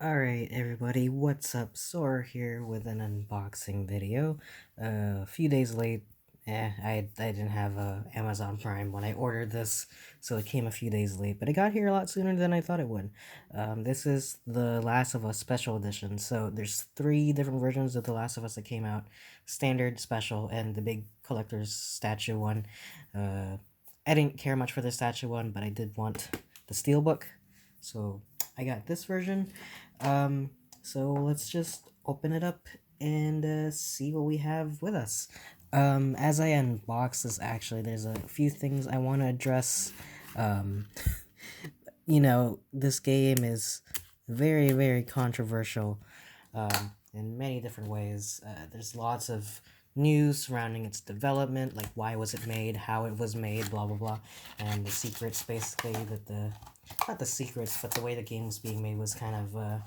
Alright everybody, what's up? Sora here with an unboxing video. A few days late. I didn't have Amazon Prime when I ordered this, so it came a few days late, but it got here a lot sooner than I thought it would. This is The Last of Us Special Edition, so there's 3 different versions of The Last of Us that came out. Standard, Special, and the big collector's statue one. I didn't care much for the statue one, but I did want the steelbook, so I got this version. Um, so let's just open it up and see what we have with us. As I unbox this, actually, there's a few things I want to address. Um, this game is very, very controversial in many different ways. There's lots of news surrounding its development, like why was it made, how it was made, blah blah blah, and the secrets basically that the not the secrets, but the way the game was being made was kind of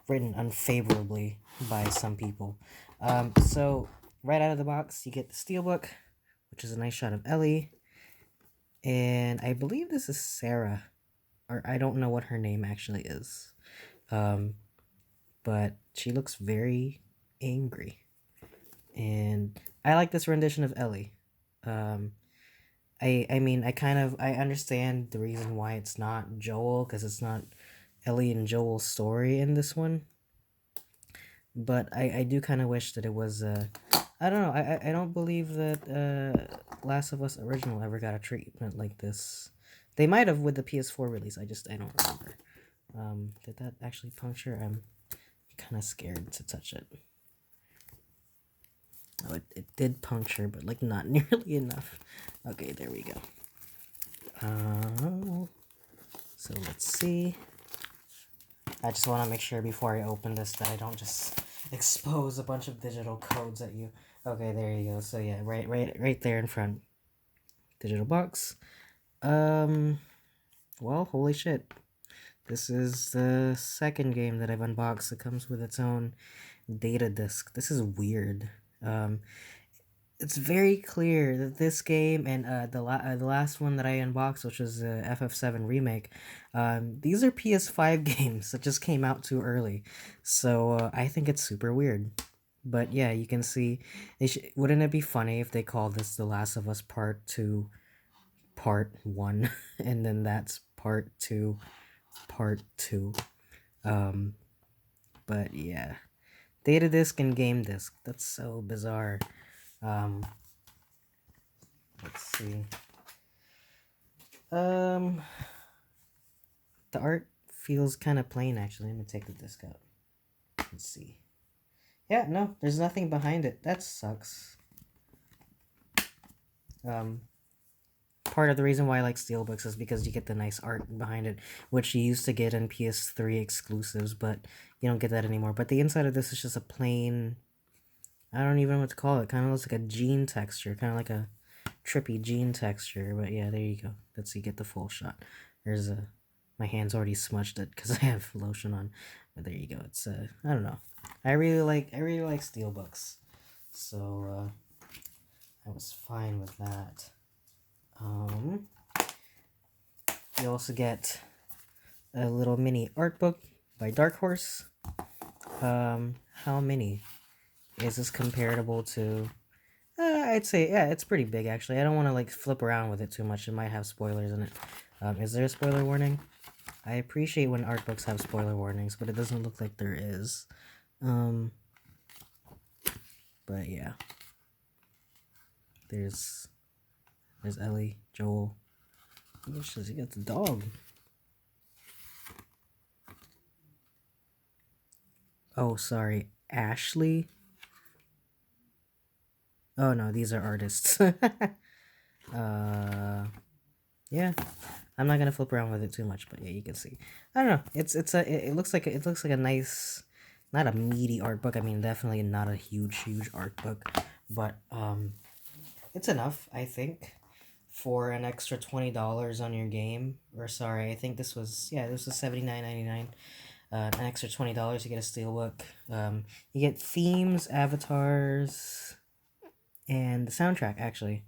written unfavorably by some people. So right out of the box, you get the steelbook, which is a nice shot of Ellie, and I believe this is Sarah, or I don't know what her name actually is, um, but she looks very angry, and I like this rendition of Ellie. Um, I mean I understand the reason why it's not Joel, because it's not Ellie and Joel's story in this one, but I do kind of wish that it was I don't know, I don't believe that Last of Us original ever got a treatment like this. They might have with the PS4 release. I don't remember. Did that actually puncture? I'm kind of scared to touch it. Oh, it did puncture, but like not nearly enough. Okay, there we go. So let's see. I just want to make sure before I open this that I don't just expose a bunch of digital codes at you. Okay, there you go. So yeah, right there in front. Digital box. Well, holy shit. This is the second game that I've unboxed that comes with its own data disc. This is weird. Um, it's very clear that this game and the last one that I unboxed, which was the FF7 remake, these are PS5 games that just came out too early. So I think it's super weird. But yeah, you can see. Wouldn't it be funny if they called this The Last of Us Part 2, Part 1, and then that's Part 2, Part 2. Um, but yeah, data disc and game disc. That's so bizarre. Um, let's see. Um, the art feels kind of plain actually. Let me take the disc out. Let's see. Yeah, no, there's nothing behind it. That sucks. Um, Part of the reason why I like steelbooks is because you get the nice art behind it, which you used to get in PS3 exclusives, but you don't get that anymore. But the inside of this is just a plain, I don't even know what to call it. Kind of looks like a jean texture, kind of like a trippy jean texture. But yeah, there you go. Let's see, get the full shot. There's a, my hand's already smudged it because I have lotion on. But there you go. It's I don't know. I really like steelbooks, so I was fine with that. You also get a little mini art book by Dark Horse. How many is this comparable to? I'd say, yeah, it's pretty big actually. I don't want to like flip around with it too much. It might have spoilers in it. Is there a spoiler warning? I appreciate when art books have spoiler warnings, but it doesn't look like there is. Um, but yeah, there's Ellie, Joel. Oh, shit, you got the dog. Oh, sorry, Ashley. Oh no, these are artists. Yeah, I'm not gonna flip around with it too much, but yeah, you can see. I don't know. It looks like a nice, not a meaty art book. I mean, definitely not a huge art book, but it's enough, I think, for an extra $20 on your game. Or sorry, I think this was $79.99. An extra $20, you get a steelbook. You get themes, avatars, and the soundtrack actually.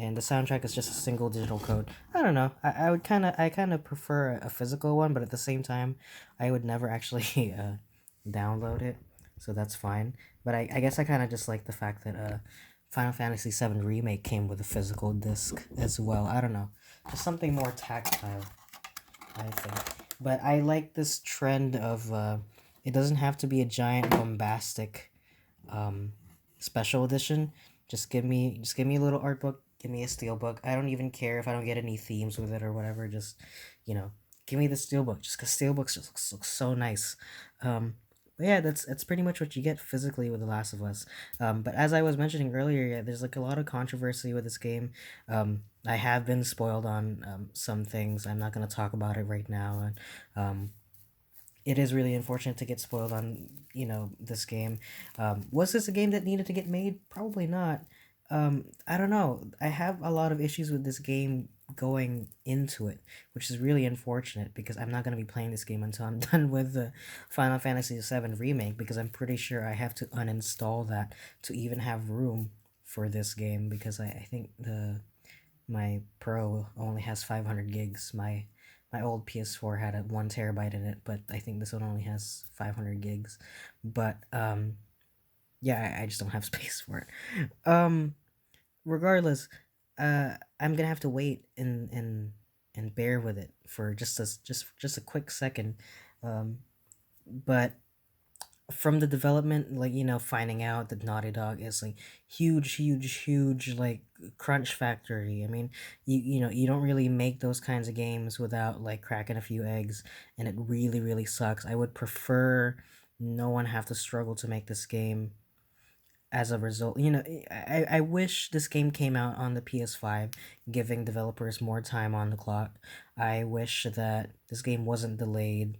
and the soundtrack is just a single digital code. I don't know. I kind of prefer a physical one, but at the same time, I would never actually download it, so that's fine. But I guess I kind of just like the fact that Final Fantasy VII Remake came with a physical disc as well. I don't know, just something more tactile, I think. But I like this trend of it doesn't have to be a giant bombastic um, special edition. Just give me a little art book. Give me a steel book. I don't even care if I don't get any themes with it or whatever. Just you know, give me the steel book. Just because steel books just look so nice. But yeah, that's pretty much what you get physically with The Last of Us. But as I was mentioning earlier, yeah, there's like a lot of controversy with this game. I have been spoiled on some things. I'm not gonna talk about it right now. And it is really unfortunate to get spoiled on this game. Was this a game that needed to get made? Probably not. I don't know. I have a lot of issues with this game going into it, which is really unfortunate because I'm not going to be playing this game until I'm done with the Final Fantasy VII Remake, because I'm pretty sure I have to uninstall that to even have room for this game, because I think my Pro only has 500 gigs. My old PS4 had a 1 terabyte in it, but I think this one only has 500 gigs. But yeah, I just don't have space for it. Regardless, I'm gonna have to wait and bear with it for just a quick second. But from the development, like finding out that Naughty Dog is like huge like crunch factory. I mean, you don't really make those kinds of games without like cracking a few eggs, and it really sucks. I would prefer no one have to struggle to make this game. As a result, I wish this game came out on the PS5, giving developers more time on the clock. I wish that this game wasn't delayed,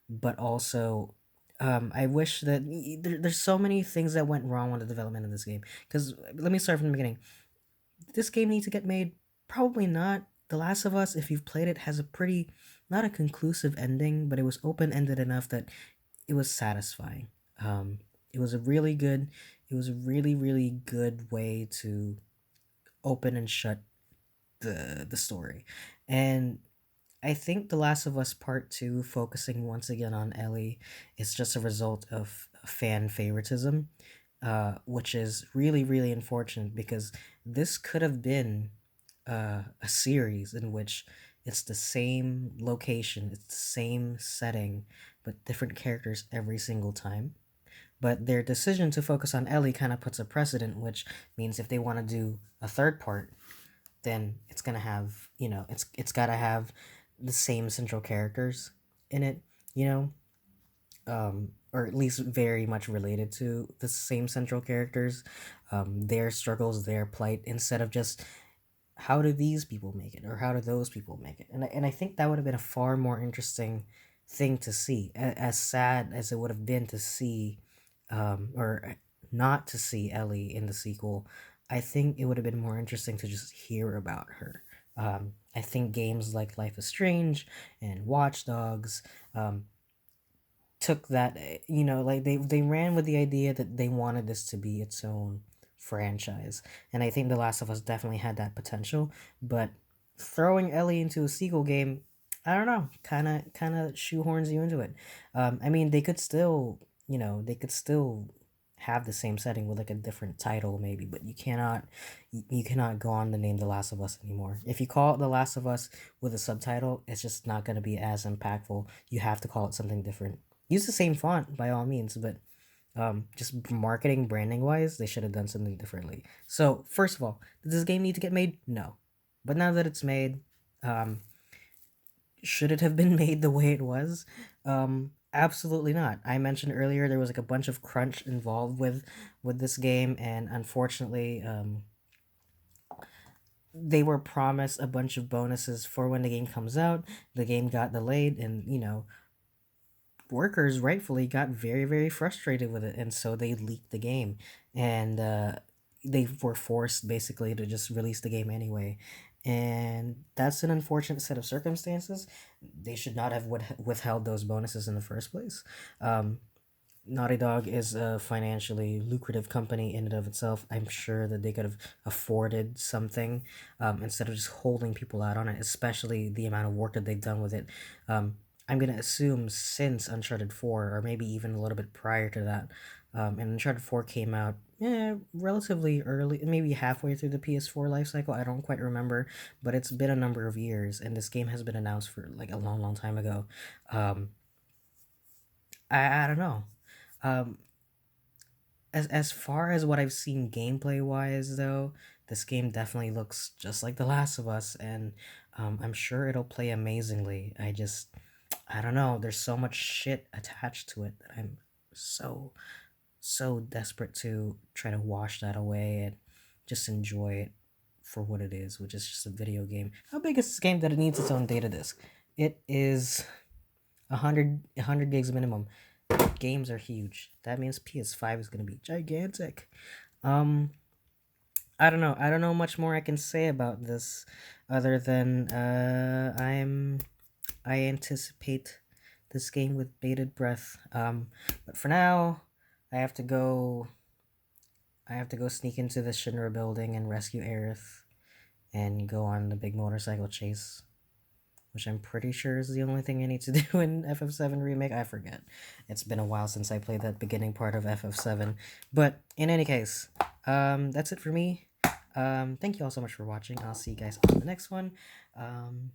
but also I wish that there's so many things that went wrong with the development of this game. Because let me start from the beginning. Did this game need to get made? Probably not. The Last of Us, if you've played it, has a pretty, not a conclusive ending, but it was open ended enough that it was satisfying. Um, it was a really good, it was a really good way to open and shut the story, and I think The Last of Us Part 2, focusing once again on Ellie, is just a result of fan favoritism, which is really unfortunate because this could have been a series in which it's the same location, it's the same setting, but different characters every single time. But their decision to focus on Ellie kind of puts a precedent, which means if they want to do a third part, then it's gonna have it's gotta have the same central characters in it, you know, or at least very much related to the same central characters, their struggles, their plight, instead of just how do these people make it or how do those people make it, and I think that would have been a far more interesting thing to see, as sad as it would have been to see, or not to see Ellie in the sequel. I think it would have been more interesting to just hear about her. I think games like Life is Strange and Watch Dogs took that, like they ran with the idea that they wanted this to be its own franchise, and I think The Last of Us definitely had that potential. But throwing Ellie into a sequel game, I don't know, kind of shoehorns you into it. I mean, they could still, they could still have the same setting with like a different title maybe, but you cannot go on the name The Last of Us anymore. If you call it The Last of Us with a subtitle, it's just not going to be as impactful. You have to call it something different. Use the same font by all means, but just marketing, branding wise, they should have done something differently. So first of all, does this game need to get made? No, but now that it's made, um, should it have been made the way it was? Absolutely not. I mentioned earlier there was like a bunch of crunch involved with this game, and unfortunately, they were promised a bunch of bonuses for when the game comes out. The game got delayed, and workers rightfully got very frustrated with it, and so they leaked the game, and they were forced basically to just release the game anyway. And that's an unfortunate set of circumstances. They should not have withheld those bonuses in the first place. um, Naughty Dog is a financially lucrative company in and of itself. I'm sure that they could have afforded something instead of just holding people out on it, especially the amount of work that they've done with it. Um, I'm going to assume since Uncharted 4, or maybe even a little bit prior to that, and Uncharted 4 came out relatively early, maybe halfway through the PS4 life cycle. I don't quite remember, but it's been a number of years, and this game has been announced for like a long, long time ago. Um, I don't know. Um, as far as what I've seen gameplay wise, though, this game definitely looks just like The Last of Us, and I'm sure it'll play amazingly. I don't know. There's so much shit attached to it that I'm so so desperate to try to wash that away and just enjoy it for what it is, which is just a video game. How big is this game that it needs its own data disk? It is 100 gigs minimum. Games are huge. That means PS5 is gonna be gigantic. Um, I don't know. I don't know much more I can say about this, other than I anticipate this game with bated breath. But for now, I have to go. I have to go sneak into the Shinra building and rescue Aerith, and go on the big motorcycle chase, which I'm pretty sure is the only thing I need to do in FF7 Remake. I forget. It's been a while since I played that beginning part of FF7. But in any case, that's it for me. Thank you all so much for watching. I'll see you guys on the next one. Um,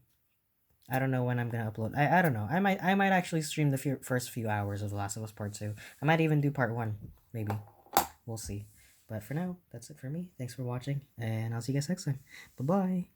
I don't know when I'm gonna upload. I don't know. I might actually stream the first few hours of The Last of Us Part 2. I might even do Part 1. Maybe. We'll see. But for now, that's it for me. Thanks for watching, and I'll see you guys next time. Bye-bye.